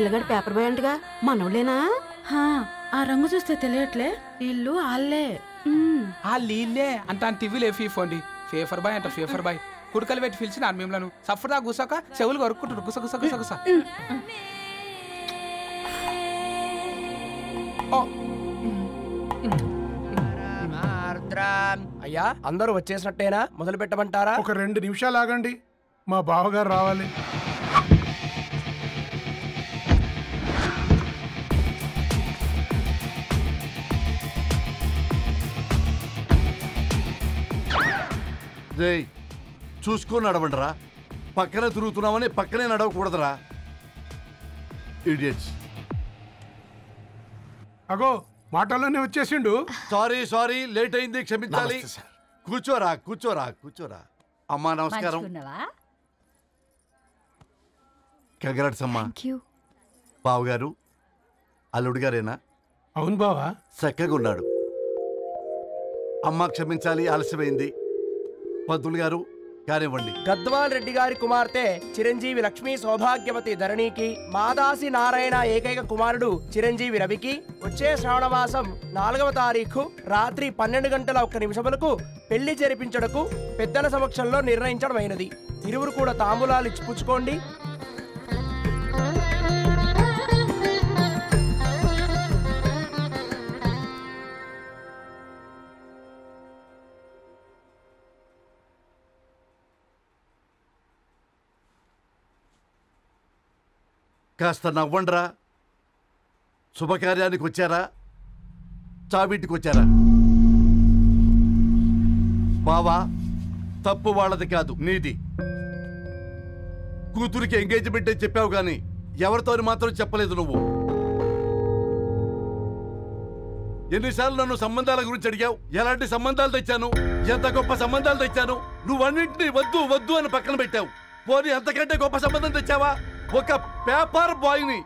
పిల్లగాడు paper boy అంటగా మనోళ్ళేనా? ఆ రంగు చూస్తే తెలియట్లే. ఇల్లు ఆళ్ళే. ఆ లీల్లే అంత టీవీలో ఫీఫోండి. ఫేఫర్ బాయ్ అంట ఫేఫర్ బాయ్. కుడుకలు పెట్టి పిలిచిన మిమ్మల్ని సఫర్దా గుసక చెవులు కొరుక్కుంటారు. గుస గుస గుస గుస. అయ్యా అందరూ వచ్చేసినట్టేనా? మొదలు పెట్టమంటారా? ఒక 2 నిమిషాలు ఆగండి, మా బావగారు రావాలి. చూసుకొని నడవండిరా. పక్కనే తిరుగుతున్నామని పక్కనే నడవకూడదురా. ఇడియట్స్. అగో మాటల్లోనే వచ్చేసిండు. సారీ లేట్ అయింది, క్షమించాలి. కూర్చోరా కూర్చోరా కూర్చోరా. అమ్మా నమస్కారం. కంగ్రాట్స్ అమ్మా. బావగారు అల్లుడు గారేనా? అవును బావా. చక్కగా ఉన్నాడు. అమ్మ క్షమించాలి, ఆలస్యమైంది. పంతులు గారు కానివ్వండి. గద్వాల్ రెడ్డి గారి కుమార్తె చిరంజీవి లక్ష్మీ సౌభాగ్యవతి ధరణికి, మాదాసి నారాయణ ఏకైక కుమారుడు చిరంజీవి రవికి వచ్చే శ్రావణమాసం 4వ తారీఖు రాత్రి 12:01 పెళ్లి జరిపించడకు పెద్దల సమక్షంలో నిర్ణయించడమైనది. ఇరువురు కూడా తాంబూలాలు ఇచ్చి పుచ్చుకోండి. కాస్త నవ్వండ్రా. శుభకార్యానికి వచ్చారా, చావింటికి వచ్చారా? బావా, తప్పు వాళ్ళది కాదు, నీది. కూతురికి ఎంగేజ్మెంట్ అని చెప్పావు కానీ ఎవరితో మాత్రం చెప్పలేదు నువ్వు. ఎన్నిసార్లు నన్ను సంబంధాల గురించి అడిగావు? ఎలాంటి సంబంధాలు తెచ్చాను, ఎంత గొప్ప సంబంధాలు తెచ్చాను. నువ్వన్నింటినీ వద్దు వద్దు అని పక్కన పెట్టావు. పోనీ అంతకంటే గొప్ప సంబంధం తెచ్చావా? ఒక పేపర్ బాయ్ ని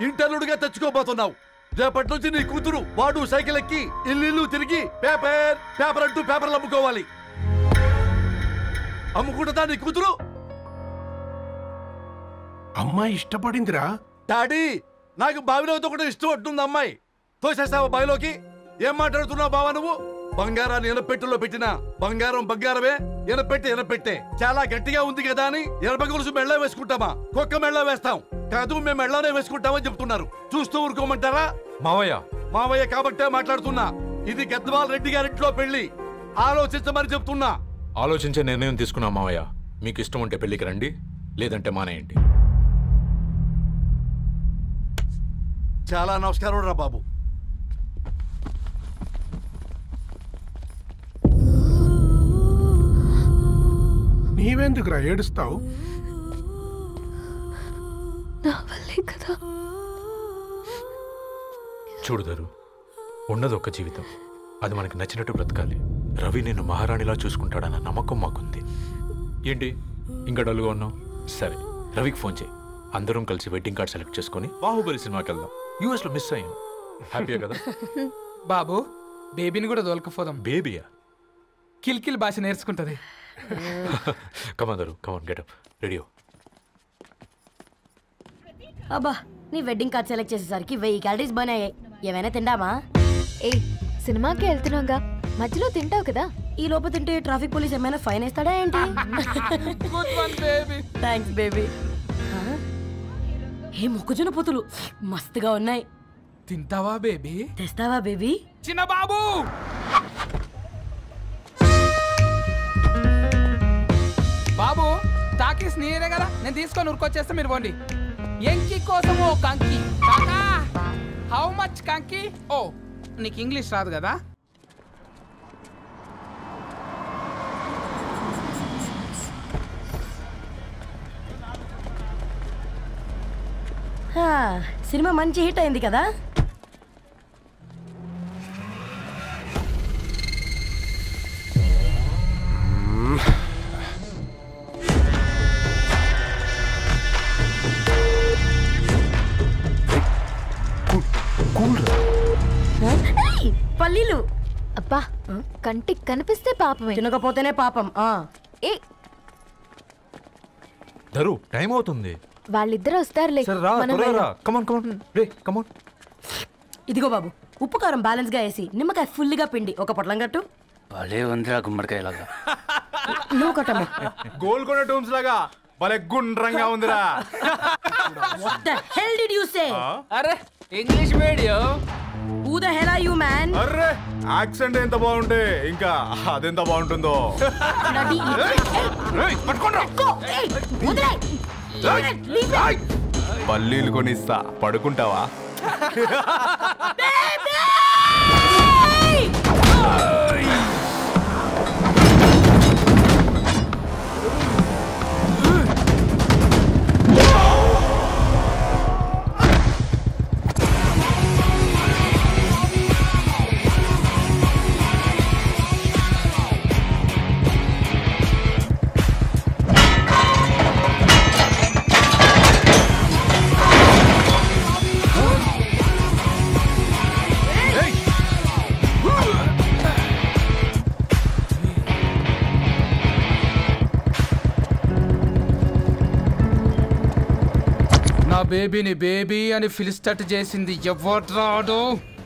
ఇంటర్లుడిగా తెచ్చుకోబోతున్నావు. రేపటి నుంచి నీ కూతురు వాడు సైకిల్ ఎక్కి ఇల్లు తిరిగి పేపర్ అంటూ పేపర్లు అమ్ముకోవాలి. అమ్ముకుంటుందా నీ కూతురు? అమ్మాయి ఇష్టపడిందిరా. డాడీ, నాకు బావిలోతో కూడా ఇష్టం అంటుంది అమ్మాయి. తోసేస్తావా బావిలోకి? ఏం మాట్లాడుతున్నావు బావా నువ్వు? బంగారాన్ని ఎనపెట్టులో పెట్టిన బంగారం బంగారమే, ఎనపెట్టే చాలా గట్టిగా ఉంది కదా అని ఎనప గొలుసు మెళ్ళ వేసుకుంటామా? కుక్క మెళ్ళ వేస్తాం కాదు, మేము మెళ్ళనే వేసుకుంటామని చెప్తున్నారు. చూస్తూ ఊరుకోమంటారా? మావయ్య కాబట్టే మాట్లాడుతున్నా. ఇది గద్వాల్ రెడ్డి గారింట్లో పెళ్లి. ఆలోచించమని చెప్తున్నా. ఆలోచించే నిర్ణయం తీసుకున్నా మావయ్య. మీకు ఇష్టం ఉంటే పెళ్లికి రండి, లేదంటే మానేయండి. చాలా నమస్కారం రా బాబు. నీవెందుకురా ఏడుస్తావు? చూడుదారు, ఉన్నది ఒక్క జీవితం. అది మనకి నచ్చినట్టు బ్రతకాలి. రవి నిన్ను మహారాణిలా చూసుకుంటాడన్న నమ్మకం మాకుంది. ఏంటి ఇంకా డల్గా ఉన్నావు? సరే, రవికి ఫోన్ చేయి. అందరం కలిసి వెడ్డింగ్ కార్డ్ సెలెక్ట్ చేసుకుని బాహుబలి సినిమాకి వెళ్దాం. యూఎస్ లో మిస్ అయ్యాం. హ్యాపీయా కదా? బాబు, బేబీని కూడా దొలకపోదాం. బేబీయా? కిల్కిల్ భాష నేర్చుకుంటది. కమాందరు, కమాన్ గెట్ అప్, రెడీ. అబ్బా, నీ వెడ్డింగ్ కార్డ్ సెలెక్ట్ చేసేసరికి 1000 క్యాలరీస్ బర్న్ అయ్యాయి. ఏమైనా తిండామా? సినిమాకి వెళ్తున్నాగా, మధ్యలో తింటావు కదా. ఈ లోపు తింటే ట్రాఫిక్ పోలీస్ ఏమైనా ఫైన్ వేస్తాడా ఏంటి? Thanks baby. ఏ మొక్కజొన్న పొతులు మస్తుగా ఉన్నాయి. తింటావా బేబీ? తెస్తావా బేబీ? చిన్న బాబు, బాబు టాకీస్ నీరే కదా, నేను తీసుకొని ఉరికొచ్చేస్తే మీరు పోండి. ఎంకి కోసం ఓ కంకి. కాకా, హౌ మచ్ కంకి? ఓ, నీకు ఇంగ్లీష్ రాదు కదా? సినిమా మంచి హిట్ అయింది కదా? పల్లీలు. అబ్బా, కంటికి కనిపిస్తే పాపమే, తినకపోతేనే పాపం. ధరు, టైం అవుతుంది. వాళ్ళిద్దరూ వస్తారులే సరే రా మనం త్వరగా రా వెళ్దాం. కమాన్ కమాన్ రే కమాన్. ఇదిగో బాబు, ఉప్పు కారం బ్యాలెన్స్ గా వేసి నిమ్మకాయ ఫుల్గా పిండి ఒక పొట్లం కట్టు. భలే ఉందిరా గుమ్మడికాయలాగా. నువ్వు కట్టమ్మా. గోల్కొండ టూమ్స్ లాగా భలే గుండ్రంగా ఉందిరా. What the hell did you say? అరే English medium. Who the hell are you, man? Array accent ఎంత బాగుంటే ఇంకా అదెంత బాగుంటుందో. Bloody idiot. Go. Hey, వదిలేయ్. Leave it. పల్లీలు కొనిస్తా, పడుకుంటావా? నా బేబీని బేబీ అని ఫిలిస్టట్ చేసింది ఎవడ్రాడు?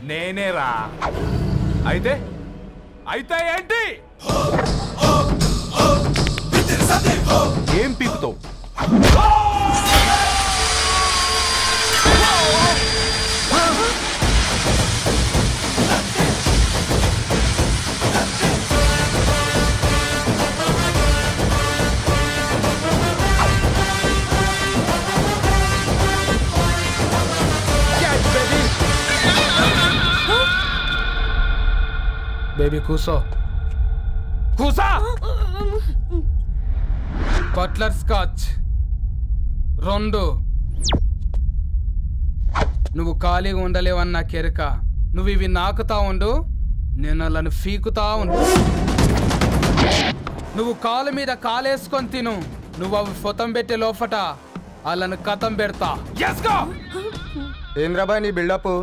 నేనేరా. అయితే అయితే ఏంటి? ఏం పీకుతావు? బేబీ కూసో. కూసా. Butler scotch 2. నువ్వు ఖాళీగా ఉండలేవన్న కెరక. నువ్వు ఇవి నాకుతా ఉండు, నేను వాళ్ళను ఫీకుతా ఉండు. నువ్వు కాలు మీద కాలేసుకొని తిను. నువ్వు అవి ఫొతం పెట్టే లోపట వాళ్ళను కథం పెడతా. ఏంద్రాబాయ్ నీ బిల్డప్?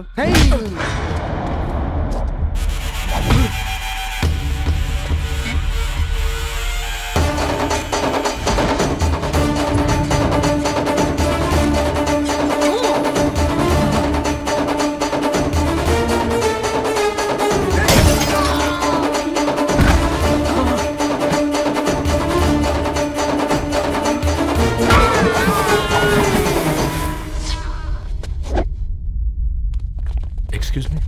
Excuse me.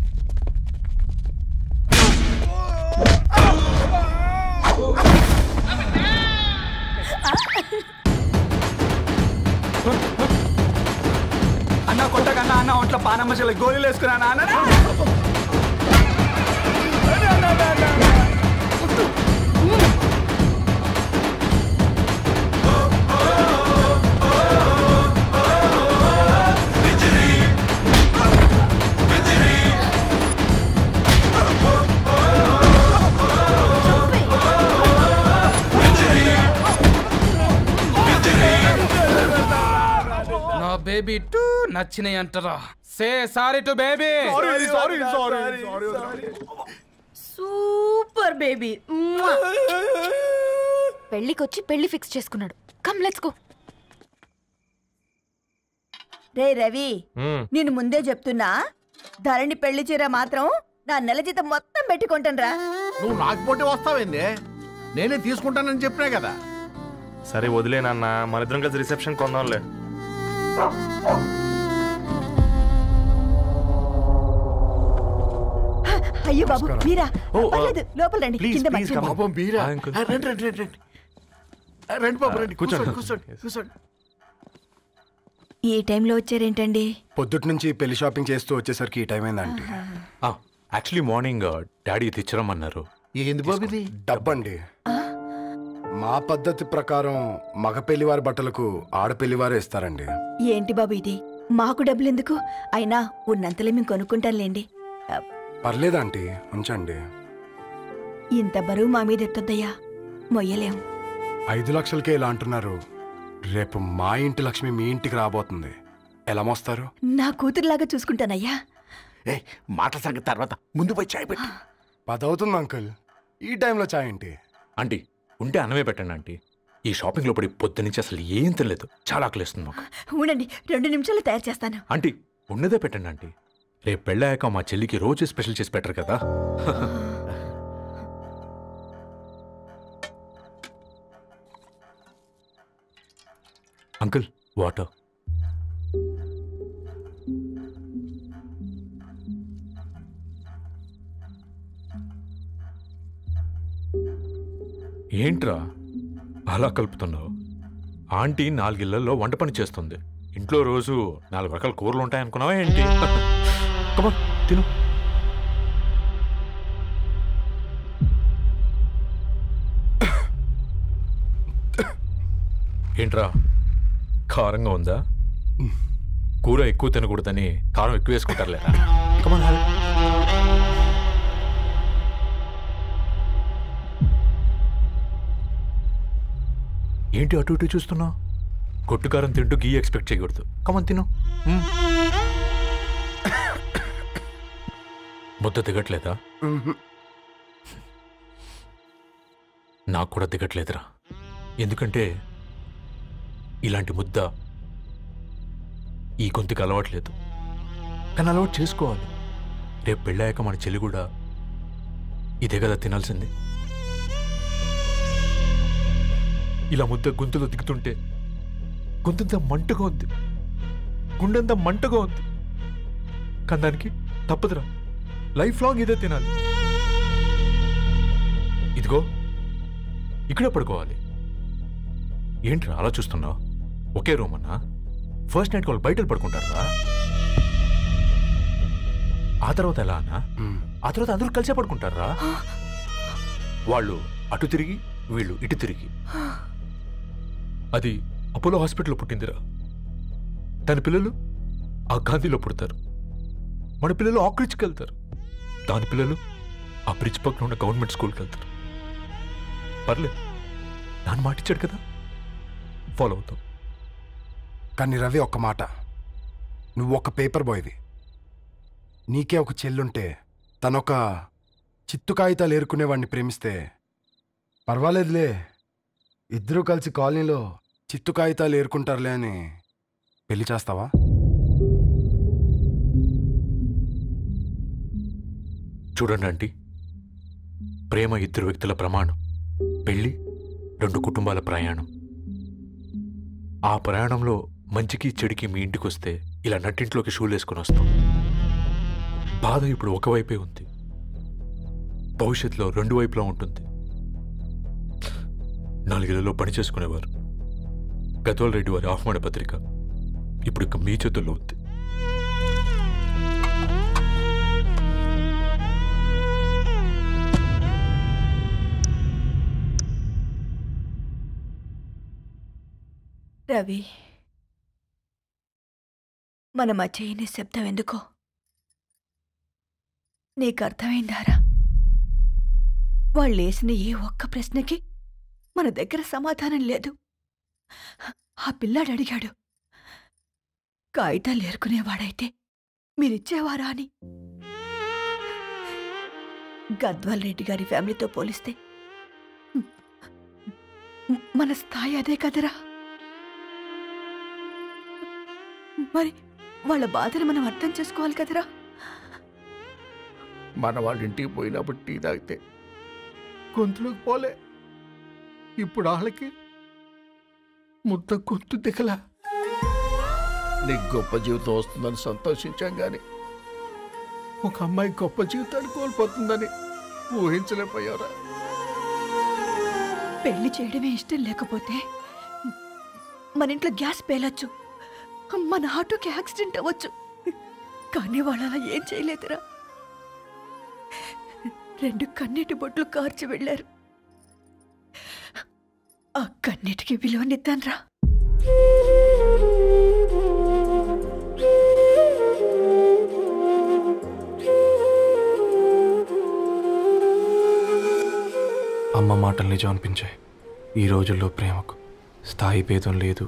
అన్న కొట్టకన్నా అన్న ఒంట్లో పానమ్మ చెల్లి గోళీలు వేసుకున్నా అన్న. నా బేబీ టూ నచ్చినాయి అంటారా? Say sorry to baby. Super baby. పెళ్ళికొచ్చి పెళ్లి ఫిక్స్ చేసుకున్నాడు. Come let's go. రే రవి, నేను ముందే చెప్తున్నా, ధరణి పెళ్లి చీర మాత్రం నా నెల జీతం మొత్తం పెట్టుకుంటానురా. నువ్వు నాకు పోటీ వస్తావేంది? నేనే తీసుకుంటానని చెప్పినా కదా. సరే వదిలేనన్న, మన ఇద్దరం కలిసి రిసెప్షన్ కొందాంలే. అయ్యో బాబు మీరా? పర్లేదు, లోపల రండి. కింద మంచం ఉంది. పాపం బీరా. రండి రండి రండి రండి బాబు రండి. కూర్చోండి కూర్చోండి కూర్చోండి. ఈ టైంలో వచ్చారేంటండి? పొద్దుటి నుంచి పెళ్లి షాపింగ్ చేస్తూ వచ్చేసరికి ఈ టైం అయిందండి. యాక్చువల్లీ మార్నింగ్ డాడీ తెచ్చరమన్నారు. ఏంది బాబు ఇది? డబ్బండి. మా పద్ధతి ప్రకారం మగ పెళ్లివారి బట్టలకు ఆడపెళ్లివారే ఇస్తారండి. ఏంటి బాబు ఇది? మాకు డబ్బులు ఎందుకు? అయినా ఉన్నంతలే మేము కొనుక్కుంటాంలేండి. పర్లేదంటీ, ఉంచండి. ఇంత బరువు మా మీద ఎత్తొద్దయ్యా, మొయ్యలేం. 5 లక్షలకే ఇలా అంటున్నారు. రేపు మా ఇంటి లక్ష్మి మీ ఇంటికి రాబోతుంది. ఎలా మోస్తారు? నా కూతురులాగా చూసుకుంటానయ్యా. మాట సంగతి తర్వాత, ముందు పోయి చాయ్ పెట్టి. 10 అవుతుంది అంకుల్. ఈ టైంలో చాయ్ ఏంటి? ఆంటీ ఉంటే అన్నమే పెట్టండి ఆంటీ. ఈ షాపింగ్లో పడి పొద్దు నుంచి అసలు ఏం తినలేదు, చాలా ఆకలిస్తుంది మాకు. ఉండండి 2 నిమిషాలు తయారు చేస్తాను. ఆంటీ ఉన్నదే పెట్టండి ఆంటీ, రేపు పెళ్ళాక మా చెల్లికి రోజు స్పెషల్ చేసి పెట్టరు కదా. Uncle water. ఏంట్రా అలా కలుపుతున్నావు? ఆంటీ 4 ఇళ్లలో వంట పని చేస్తుంది. ఇంట్లో రోజు 4 రకాల కూరలు ఉంటాయనుకున్నావా ఏంటి? కమా తిను. ఏంట్రా కారంగా ఉందా? కూర ఎక్కువ తినకూడదని కారం ఎక్కువ వేసుకుంటారు లేదా? కమా. ఏంటి అటు ఇటు చూస్తున్నావు? కొట్టుకారం తింటూ గీ ఎక్స్పెక్ట్ చేయకూడదు. కమన్ తిను. ముద్ద దిగట్లేదా? నాకు కూడా దిగట్లేదురా. ఎందుకంటే ఇలాంటి ముద్ద ఈ గొంతుకి అలవాట్లేదు. కానీ అలవాటు చేసుకోవాలి. రేపు పెళ్ళాక మన చెల్లి కూడా ఇదే కదా తినాల్సింది. ఇలా ముద్ద గొంతులో దిగుతుంటే గొంతంతా మంటగా ఉంది, గుండెంతా మంటగా ఉంది. కానీ దానికి తప్పదురా, లైఫ్ లాంగ్ ఇదే తినాలి. ఇదిగో ఇక్కడే పడుకోవాలి. ఏంట్రా అలా చూస్తున్నావు? ఒకే రూమ్ అన్నా? ఫస్ట్ నైట్ వాళ్ళు బయట పడుకుంటారా? ఆ తర్వాత ఎలా అన్నా? ఆ తర్వాత అందరూ కలిసే పడుకుంటారా? వాళ్ళు అటు తిరిగి వీళ్ళు ఇటు తిరిగి. అది అపోలో హాస్పిటల్లో పుట్టిందిరా. దాని పిల్లలు ఆ గాంధీలో పుడతారు. మన పిల్లలు ఆక్రిచ్కి వెళ్తారు. దాని పిల్లలు ఆ బ్రిడ్జ్ పక్కన ఉన్న గవర్నమెంట్ స్కూల్కి వెళ్తారు. పర్లేదు, నాన్న మాటిచ్చాడు కదా, ఫాలో అవుతాం. కానీ రవి ఒక్క మాట, నువ్వు ఒక పేపర్ బాయ్వి. నీకే ఒక చెల్లుంటే తనొక చిత్తు కాగితాలు ఏరుకునేవాడిని ప్రేమిస్తే పర్వాలేదులే, ఇద్దరూ కలిసి కాలనీలో చిత్తు కాగితాలు ఏరుకుంటారులే అని పెళ్లి చేస్తావా? చూడండి ఆంటీ, ప్రేమ 2 వ్యక్తుల ప్రమాణం, పెళ్ళి 2 కుటుంబాల ప్రయాణం. ఆ ప్రయాణంలో మంచికి చెడుకి మీ ఇంటికి వస్తే ఇలా నట్టింట్లోకి షూలు వేసుకొని వస్తాం. బాధ ఇప్పుడు ఒకవైపే ఉంది, భవిష్యత్తులో 2 వైపులా ఉంటుంది. 4 ఇళ్లలో పని చేసుకునేవారు గద్వాల్ రెడ్డి వారి ఆహ్వాన పత్రిక ఇప్పుడు ఇక మీ చేతుల్లో ఉంది. రవి, మన మధ్య ఈ నిశ్శబ్దం ఎందుకో నీకు అర్థమైందారా? వాళ్ళు వేసిన ఏ ఒక్క ప్రశ్నకి మన దగ్గర సమాధానం లేదు. ఆ పిల్లాడు అడిగాడు, కాగితాలు ఏరుకునేవాడైతే మీరిచ్చేవారా అని. గద్వాల్ రెడ్డి గారి ఫ్యామిలీతో పోలిస్తే మన స్థాయి అదే కదరా. మరి వాళ్ళ బాధను మనం అర్థం చేసుకోవాలి కదరా. మన వాళ్ళ ఇంటికి పోయినప్పుడు టీ తాగితే గొంతులోకి పోలే, ఇప్పుడు వాళ్ళకి ముద్ద గొంతు దిగలా. నీకు గొప్ప జీవితం వస్తుందని సంతోషించాం కానీ ఒక అమ్మాయి గొప్ప జీవితాన్ని కోల్పోతుందని ఊహించలేకపోయారా? పెళ్లి చేయడమే ఇష్టం లేకపోతే మన ఇంట్లో గ్యాస్ పేలొచ్చు, మన ఆటోకి యాక్సిడెంట్ అవ్వచ్చు. కానీ వాళ్ళు అలా ఏం చేయలేదురా. 2 కన్నీటి బొట్లు కార్చి వెళ్ళారు. ఆ కన్నీటికి విలువనిద్దాన్రా. అమ్మ మాటలు నిజం అనిపించాయి. ఈ రోజుల్లో ప్రేమకు స్థాయి భేదం లేదు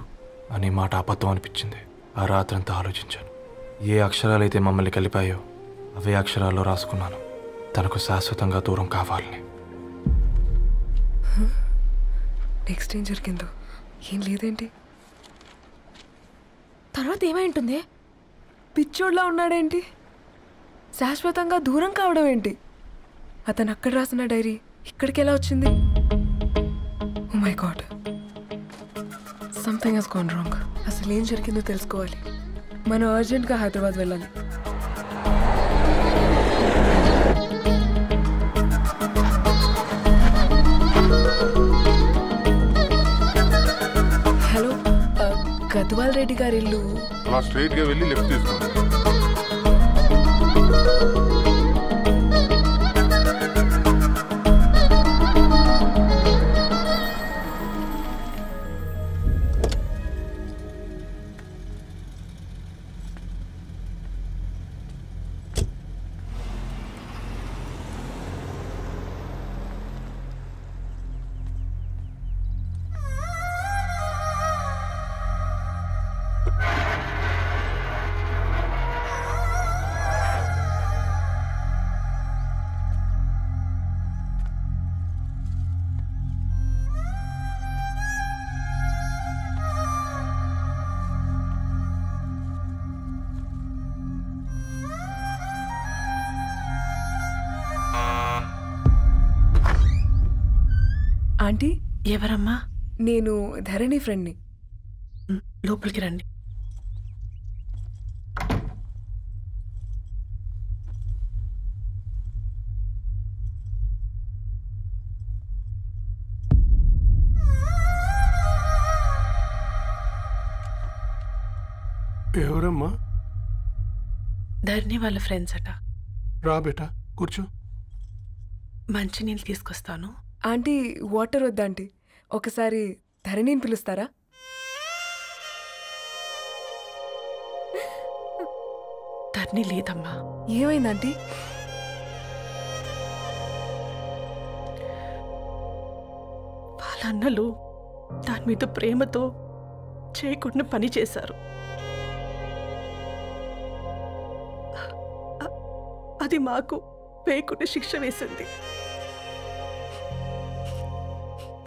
అనే మాట అబద్ధం అనిపించింది. ఆ రాత్రంతా ఆలోచించాను. ఏ అక్షరాలైతే మమ్మల్ని కలిపాయో అవే అక్షరాల్లో రాసుకున్నాను, తనకు శాశ్వతంగా దూరం కావాలని. నెక్స్ట్ ఏం జరిగిందో ఏం లేదేంటి? తర్వాత ఏమై ఉంటుంది? పిచ్చోడ్లా ఉన్నాడేంటి? శాశ్వతంగా దూరం కావడం ఏంటి? అతను అక్కడ రాసిన డైరీ ఇక్కడికి ఎలా వచ్చింది? Oh my God, something has gone wrong. అసలు ఏం జరిగిందో తెలుసుకోవాలి. మనం అర్జెంట్గా హైదరాబాద్ వెళ్ళాలి. హలో, గద్వాల్ రెడ్డి గారి ఇల్లు అలా స్ట్రైట్ గా వెళ్ళి లెఫ్ట్ తీసుకోండి. ఆంటీ, ఎవరమ్మా? నేను ధరణి ఫ్రెండ్ని. లోపలికి రండి. ఎవరమ్మా? ధరణి వాళ్ళ ఫ్రెండ్స్ అట. రా బేటా, కూర్చో. మంచినీళ్ళు తీసుకొస్తాను. ఆంటీ, వాటర్ వద్దాంటీ, ఒకసారి ధరణిని పిలుస్తారా? ధరణి లేదమ్మా. ఏమైందంటీ? వాళ్ళ అన్నలు దాని మీద ప్రేమతో చేయకుండా పని చేశారు. అది మాకు వేయకుండా శిక్ష వేసింది.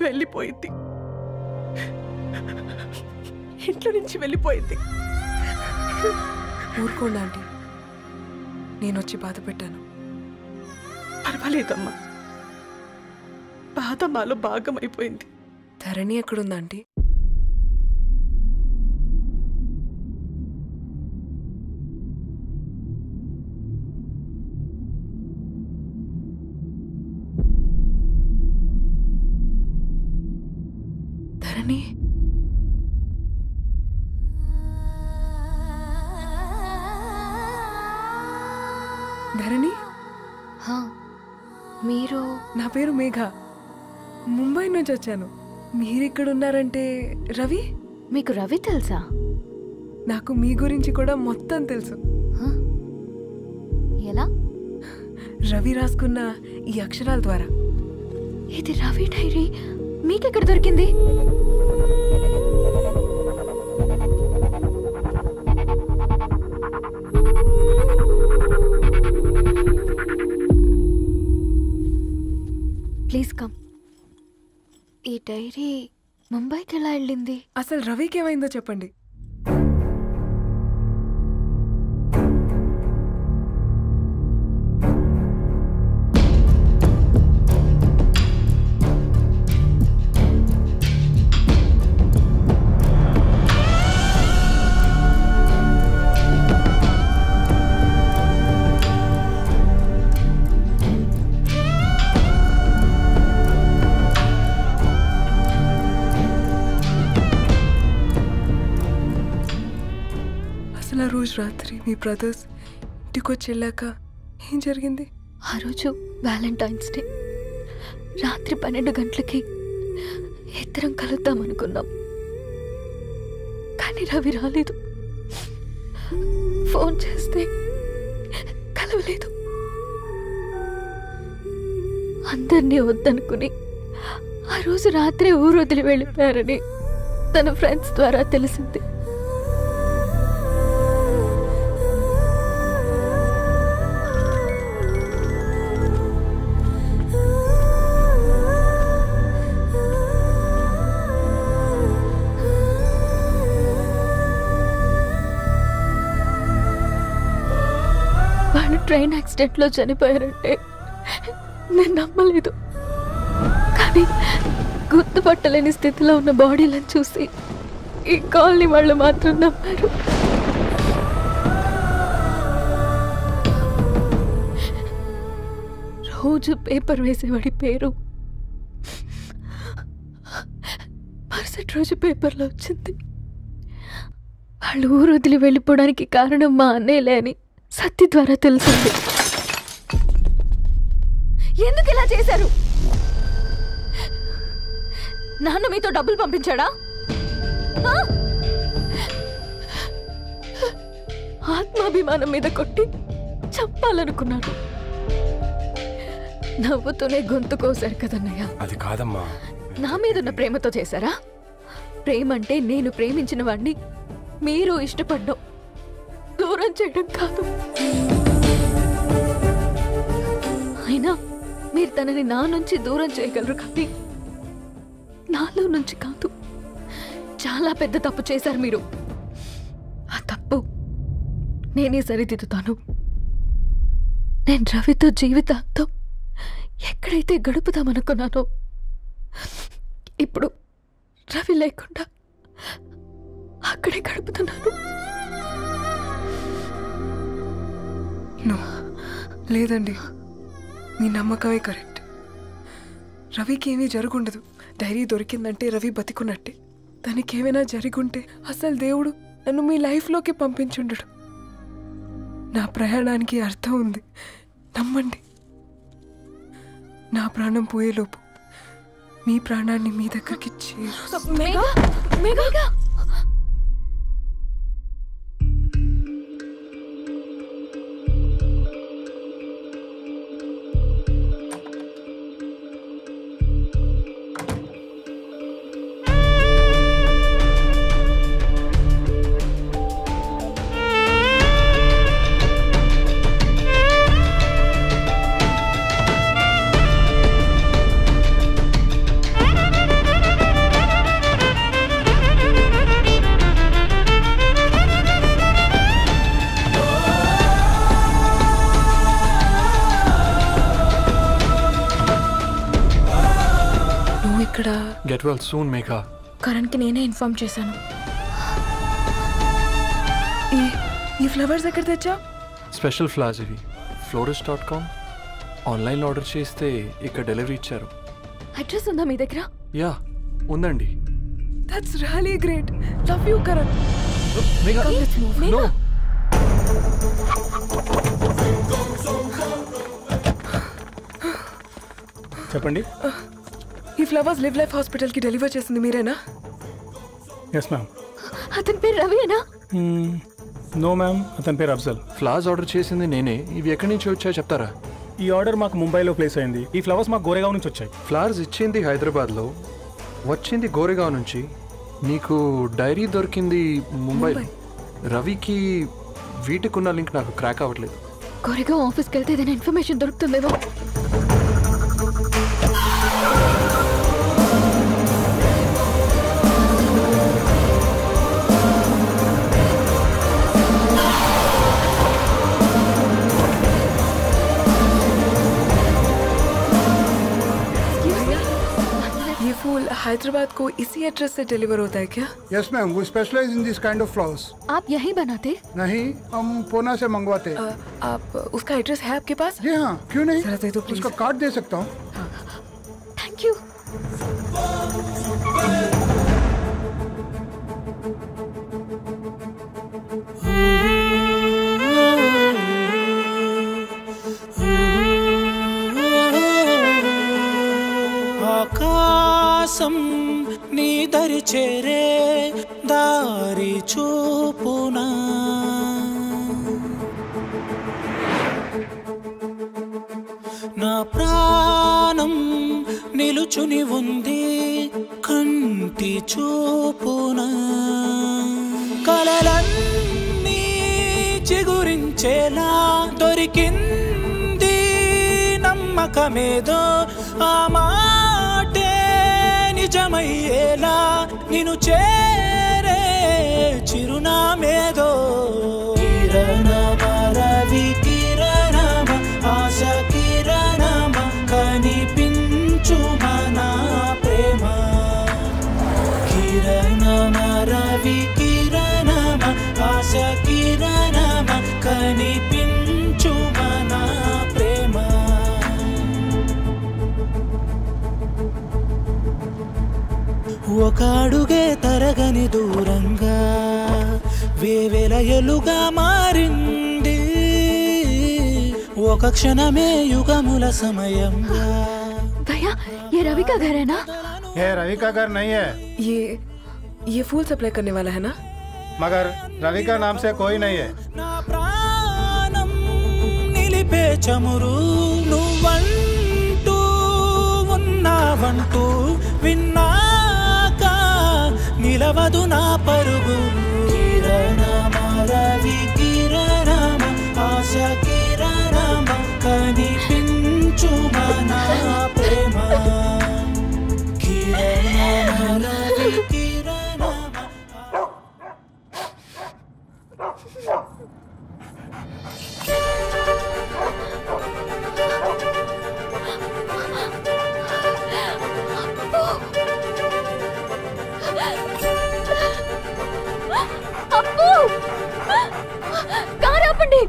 వెళ్ళిపోయింది, ఇంట్లో నుంచి వెళ్ళిపోయింది. ఊరుకోండి ఆంటీ, నేను వచ్చి బాధ పెట్టాను. పర్వాలేదమ్మా, బాధ మాలో భాగం అయిపోయింది. ధరణి ఎక్కడుందా ఆంటీ? ధరణి, ధరణి, మీరు? నా పేరు మేఘ, ముంబై నుంచి వచ్చాను. మీరిక్కడున్నారంటే రవి? మీకు రవి తెలుసా? నాకు మీ గురించి కూడా మొత్తం తెలుసు. ఎలా? రవి రాసుకున్న ఈ అక్షరాల ద్వారా. ఇది రవి డైరీ మీకెక్కడ దొరికింది? Please come. ఈ డైరీ ముంబైకి ఎలా వెళ్ళింది? అసలు రవికి ఏమైందో చెప్పండి. అసలు ఆ రోజు రాత్రి మీ బ్రదర్స్ ఇంటికి వచ్చి వెళ్ళాక ఏం జరిగింది? ఆ రోజు వ్యాలంటైన్స్ డే రాత్రి 12 గంటలకి ఇద్దరం కలుద్దాం అనుకున్నాం. కానీ రవి రాలేదు. ఫోన్ చేస్తే కలవలేదు. అందరినీ వద్దనుకుని ఆ రోజు రాత్రి ఊరు వదిలి వెళ్ళిపోయారని తన ఫ్రెండ్స్ ద్వారా తెలిసింది. వాళ్ళు ట్రైన్ యాక్సిడెంట్లో చనిపోయారంటే నేను నమ్మలేదు. కానీ గుర్తుపట్టలేని స్థితిలో ఉన్న బాడీలను చూసి ఈ కాలనీ వాళ్ళు మాత్రం నమ్మారు. రోజు పేపర్ వేసేవాడి పేరు మరుసటి రోజు పేపర్లో వచ్చింది. వాళ్ళు ఊరు వదిలి వెళ్ళిపోవడానికి కారణం మా అన్నయ్యలే అని సత్తి ద్వారా తెలిసింది. ఎందుకు ఇలా చేశారు? నాన్న మీతో డబ్బులు పంపించాడా? ఆత్మాభిమానం మీద కొట్టి చంపాలనుకున్నాను. నవ్వుతూనే గొంతు కోసారు కదన్నయ్య. అది కాదమ్మా. నా మీదున్న ప్రేమతో చేశారా? ప్రేమంటే నేను ప్రేమించిన వాడిని మీరు ఇష్టపడ్డం, దూరం చేయడం కాదు. అయినా మీరు తనని నా నుంచి దూరం చేయగలరు కానీ నాలో నుంచి కాదు. చాలా పెద్ద తప్పు చేశారు మీరు. ఆ తప్పు నేనే సరిదిద్దుతాను. నేను రవితో జీవితాంతం ఎక్కడైతే గడుపుదామనుకున్నానో ఇప్పుడు రవి లేకుండా అక్కడే గడుపుతున్నాను. లేదండి, మీ నమ్మకమే కరెక్ట్. రవికి ఏమీ జరుగుండదు. డైరీ దొరికిందంటే రవి బతికున్నట్టే. తనకి ఏమైనా జరుగుంటే అసలు దేవుడు నన్ను మీ లైఫ్లోకి పంపించుండడు. నా ప్రయాణానికి అర్థం ఉంది, నమ్మండి. నా ప్రాణం పోయేలోపు మీ ప్రాణాన్ని మీ దగ్గరికి గెట్ వెల్ సూన్ మేఘా. కరణ్కి నేనే ఇన్ఫార్మ్ చేశాను. ఈ ఫ్లవర్స్ ఎక్కడ తెచ్చా? స్పెషల్ ఫ్లవర్స్ ఇవి. florist.com ఆన్లైన్లో ఆర్డర్ చేస్తే ఇక్కడ డెలివరీ ఇచ్చారు. అడ్రస్ ఉందా మీ దగ్గర? యా ఉందండి. That's really great. Love you Karan. No. చెప్పండి. ఈ ఫ్లవర్స్ లివ్ లైఫ్ హాస్పిటల్కి డెలివర్ చేసింది మీరేనా? Yes ma'am. అతని పేరు రవియేనా? నో మ్యామ్, అతని పేరు అఫ్జల్. ఫ్లవర్స్ ఆర్డర్ చేసింది నేనే. ఇవి ఎక్కడి నుంచి వచ్చాయో చెప్తారా? ఈ ఆర్డర్ మాకు ముంబైలో ప్లేస్ అయింది. ఈ ఫ్లవర్స్ మాకు గోరేగావ్ నుంచి వచ్చాయి. ఫ్లవర్స్ ఇచ్చింది హైదరాబాద్లో, వచ్చింది గోరేగావ్ నుంచి. నీకు డైరీ దొరికింది ముంబైలో. రవికి వీటికున్న లింక్ నాకు క్రాక్ అవ్వట్లేదు. గోరేగావ్ ఆఫీస్కి వెళ్తే ఏదైనా ఇన్ఫర్మేషన్ దొరుకుతుందేమో. हैदराबाद को इसी एड्रेस से डिलीवर होता है क्या? यस मैम, वो specialise in this kind of flowers. आप यहीं बनाते? नहीं, हम पूना से मंगवाते। आप उसका एड्रेस है आपके पास? जी हाँ, क्यों नहीं? जरा दे दो प्लीज। उसका कार्ड दे सकता हूँ। Thank you. ఆకాశం నీ దరి చేరే దారి చూపునా, నా ప్రాణం నిలుచుని ఉంది కంటి చూపునా, కలలన్నీ చిగురించేలా దొరికింది నమ్మకమేదో, ఆ మాటే నిజమయ్యేలా నిన్ను చేరే చిరునామేదో, కిరణమరవి కిరణమై కిరణమ కనిపించు మన ప్రేమ ఒక అడుగే తరగని దూరంగా వేవేల ఎలుగా మారింది ఒక క్షణమే యుగముల సమయంగా भैया ये रवि का घर है ना? ये रवि का घर नहीं है। ये फूल सप्लाई करने वाला है ना? मगर रवि का नाम से कोई नहीं है। ప్రాణం నిలిపే చమురు నువ్వంటూ ఉన్నావంటూ విన్నాక నిలవదు నా పరుగు కిరణమ రవి కిరణమ ఆశ కిరణమ కనిపించు మన ప్రేమ కిరణమ రవి కిరణమ అప్పు కారు ఆపండి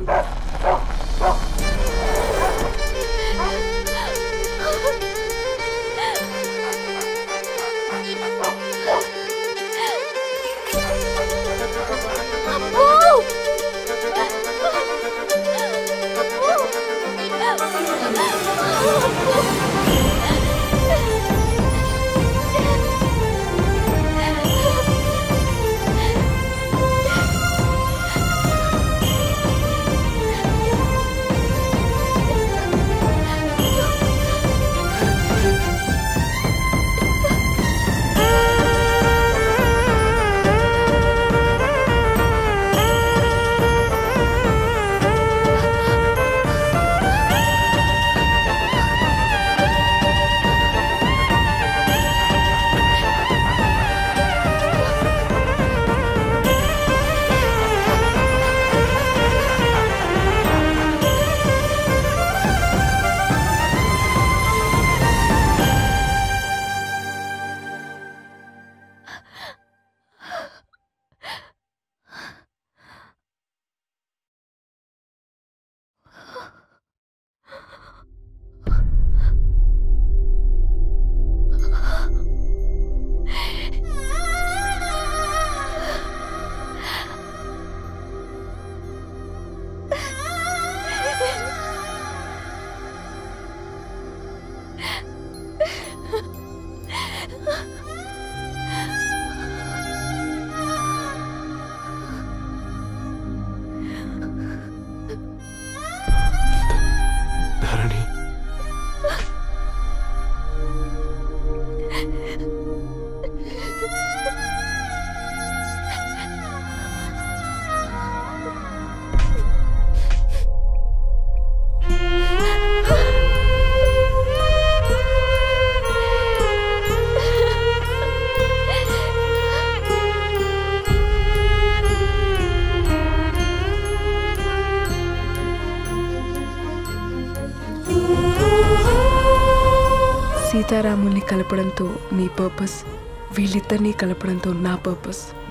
సీతారాముల్ని కలపడంతో నీ పర్పస్, వీళ్ళిద్దరినీ కలపడంతో నా పర్పస్.